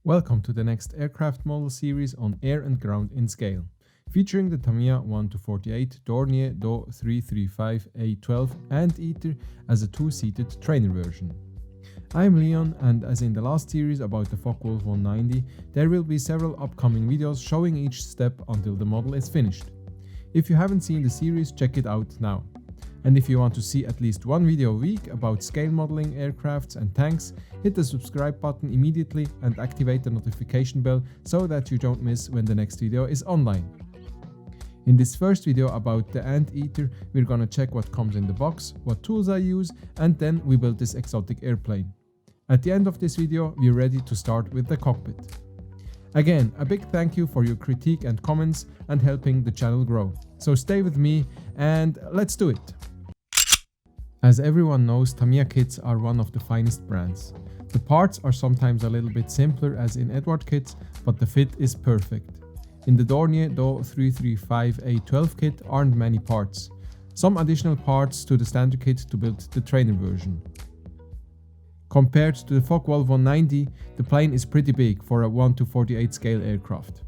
Welcome to the next aircraft model series on air and ground in scale, featuring the Tamiya 1-48 Dornier Do335 A-12 Anteater as a two-seated trainer version. I'm Leon, and as in the last series about the Focke-Wulf 190, there will be several upcoming videos showing each step until the model is finished. If you haven't seen the series, check it out now. And if you want to see at least one video a week about scale modeling aircrafts and tanks, hit the subscribe button immediately and activate the notification bell so that you don't miss when the next video is online. In this first video about the Anteater, we're gonna check what comes in the box, what tools I use, and then we build this exotic airplane. At the end of this video, we're ready to start with the cockpit. Again, a big thank you for your critique and comments and helping the channel grow. So stay with me and let's do it! As everyone knows, Tamiya kits are one of the finest brands. The parts are sometimes a little bit simpler as in Edward kits, but the fit is perfect. In the Dornier Do335 A-12 kit aren't many parts. Some additional parts to the standard kit to build the trainer version. Compared to the Focke-Wulf 190, the plane is pretty big for a 1-48 scale aircraft.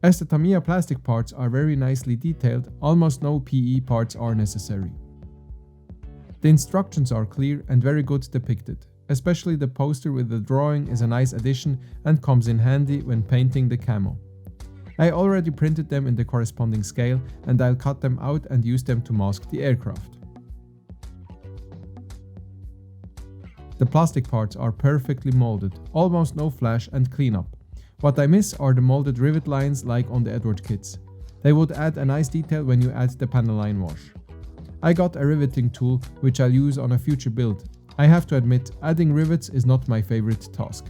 As the Tamiya plastic parts are very nicely detailed, almost no PE parts are necessary. The instructions are clear and very good depicted, especially the poster with the drawing is a nice addition and comes in handy when painting the camo. I already printed them in the corresponding scale and I'll cut them out and use them to mask the aircraft. The plastic parts are perfectly molded, almost no flash and cleanup. What I miss are the molded rivet lines like on the Edward kits. They would add a nice detail when you add the panel line wash. I got a riveting tool which I'll use on a future build. I have to admit, adding rivets is not my favorite task.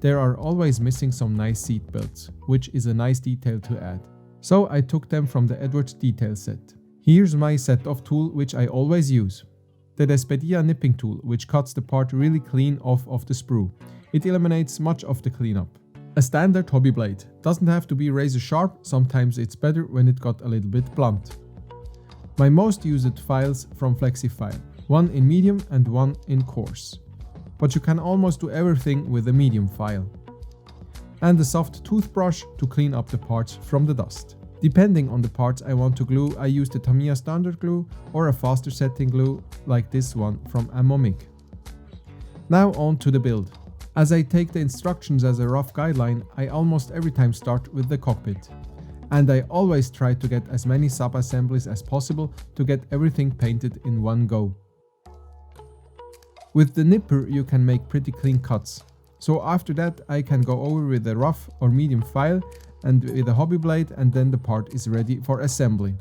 There are always missing some nice seat belts, which is a nice detail to add. So I took them from the Edward detail set. Here's my set of tool which I always use. The Tamiya nipping tool which cuts the part really clean off of the sprue. It eliminates much of the cleanup. A standard hobby blade. Doesn't have to be razor sharp, sometimes it's better when it got a little bit blunt. My most used files from FlexiFile, one in medium and one in coarse. But you can almost do everything with a medium file. And a soft toothbrush to clean up the parts from the dust. Depending on the parts I want to glue, I use the Tamiya standard glue or a faster setting glue like this one from Amomig. Now on to the build. As I take the instructions as a rough guideline, I almost every time start with the cockpit. And I always try to get as many sub-assemblies as possible to get everything painted in one go. With the nipper you can make pretty clean cuts, so after that I can go over with a rough or medium file and with a hobby blade, and then the part is ready for assembly.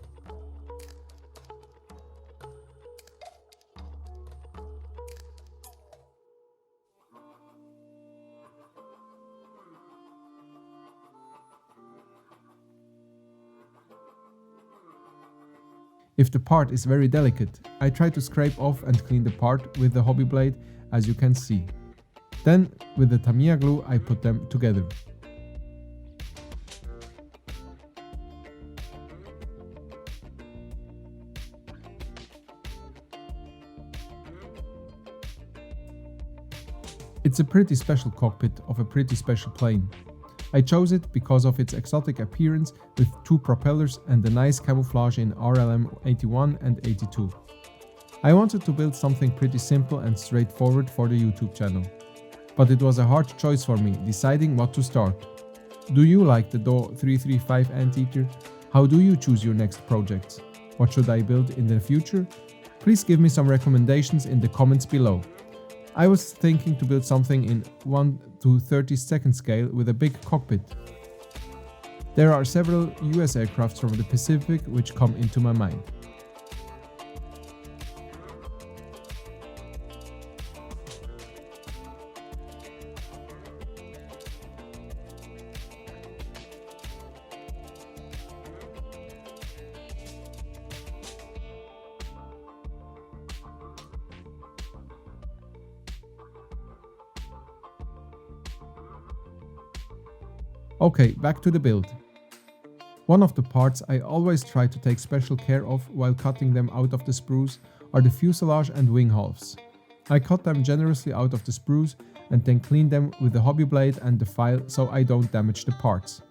If the part is very delicate, I try to scrape off and clean the part with the hobby blade, as you can see. Then, with the Tamiya glue, I put them together. It's a pretty special cockpit of a pretty special plane. I chose it because of its exotic appearance with two propellers and the nice camouflage in RLM 81 and 82. I wanted to build something pretty simple and straightforward for the YouTube channel. But it was a hard choice for me, deciding what to start. Do you like the Do335 Anteater? How do you choose your next projects? What should I build in the future? Please give me some recommendations in the comments below. I was thinking to build something in 1-32 scale with a big cockpit. There are several US aircrafts from the Pacific which come into my mind. Okay, back to the build. One of the parts I always try to take special care of while cutting them out of the sprues are the fuselage and wing halves. I cut them generously out of the sprues and then clean them with the hobby blade and the file so I don't damage the parts.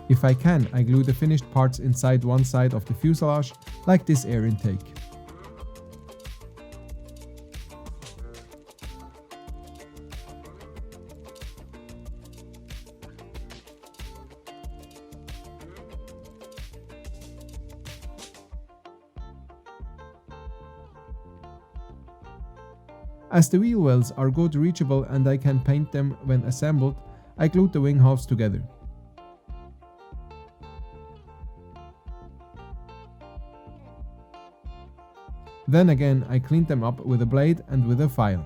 If I can, I glue the finished parts inside one side of the fuselage, like this air intake. As the wheel wells are good reachable and I can paint them when assembled, I glued the wing halves together. Then again I cleaned them up with a blade and with a file.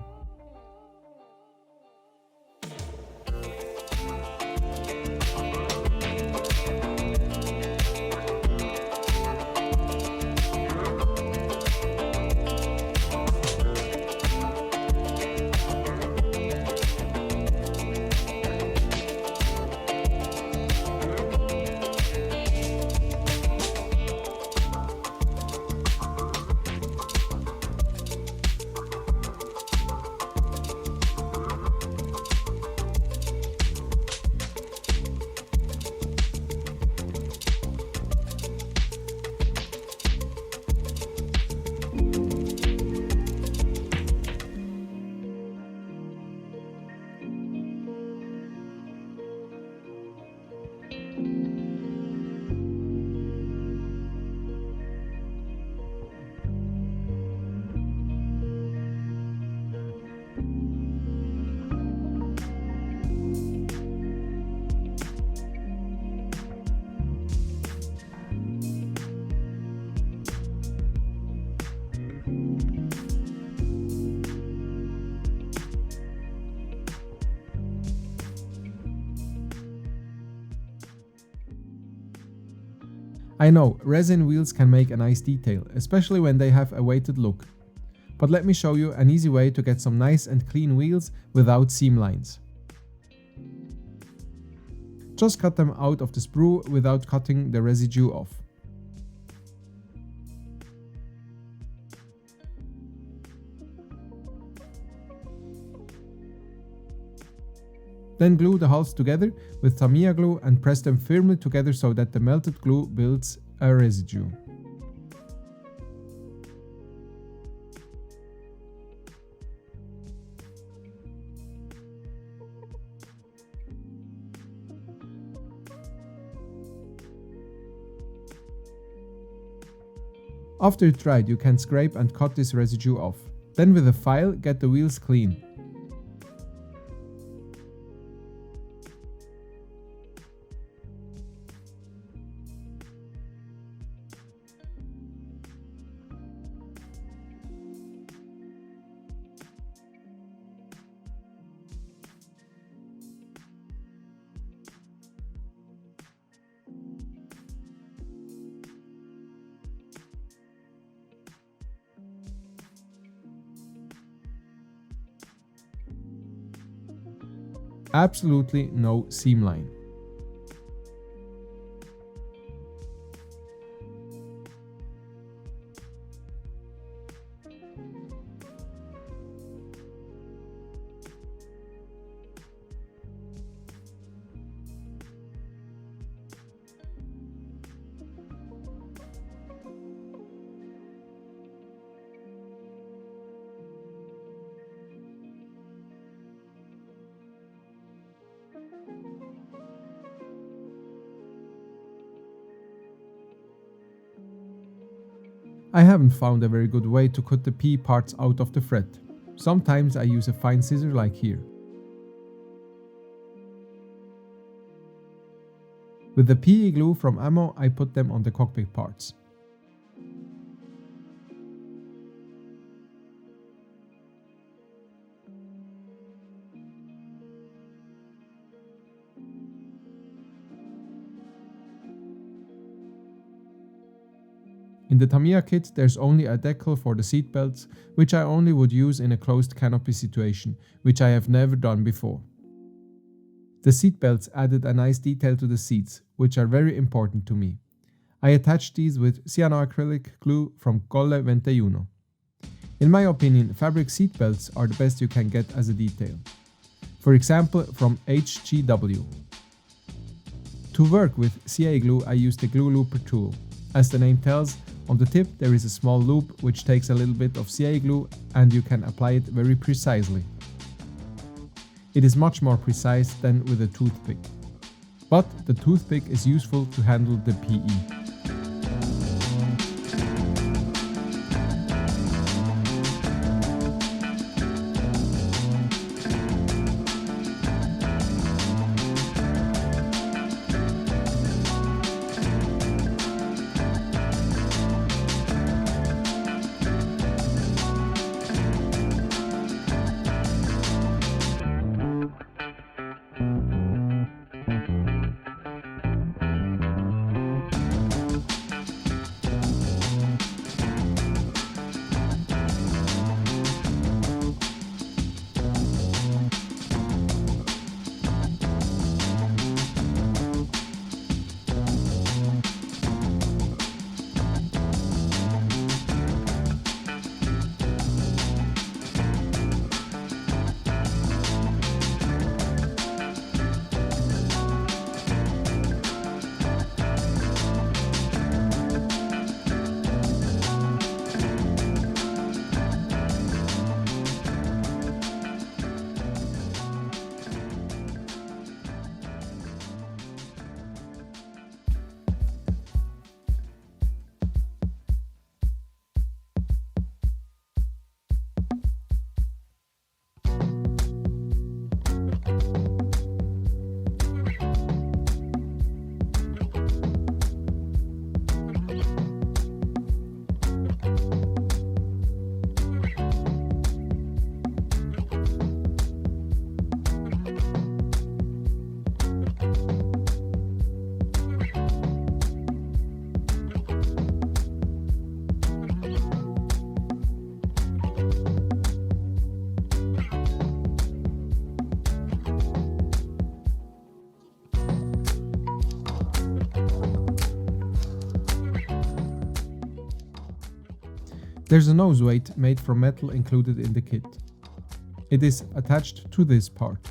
I know, resin wheels can make a nice detail, especially when they have a weighted look. But let me show you an easy way to get some nice and clean wheels without seam lines. Just cut them out of the sprue without cutting the residue off. Then glue the hulls together with Tamiya glue and press them firmly together so that the melted glue builds a residue. After it dried, you can scrape and cut this residue off. Then with a file, get the wheels clean. Absolutely no seam line. I haven't found a very good way to cut the PE parts out of the fret. Sometimes I use a fine scissor like here. With the PE glue from ammo, I put them on the cockpit parts. In the Tamiya kit there's only a decal for the seat belts, which I only would use in a closed canopy situation, which I have never done before. The seat belts added a nice detail to the seats, which are very important to me. I attached these with cyanoacrylic glue from Colle 21. In my opinion, fabric seat belts are the best you can get as a detail. For example, from HGW. To work with CA glue, I used the glue looper tool. As the name tells, on the tip there is a small loop which takes a little bit of CA glue and you can apply it very precisely. It is much more precise than with a toothpick. But the toothpick is useful to handle the PE. There's a nose weight made from metal included in the kit. It is attached to this part.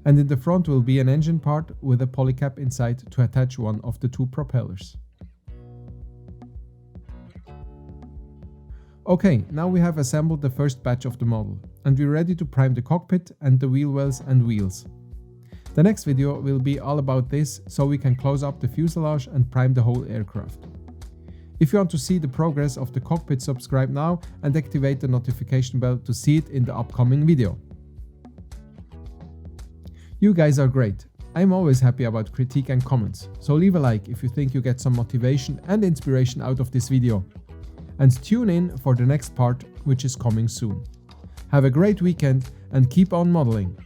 And in the front will be an engine part with a polycap inside to attach one of the two propellers. Okay, now we have assembled the first batch of the model, and we're ready to prime the cockpit and the wheel wells and wheels. The next video will be all about this, so we can close up the fuselage and prime the whole aircraft. If you want to see the progress of the cockpit, subscribe now and activate the notification bell to see it in the upcoming video. You guys are great. I'm always happy about critique and comments, so leave a like if you think you get some motivation and inspiration out of this video. And tune in for the next part, which is coming soon. Have a great weekend and keep on modeling.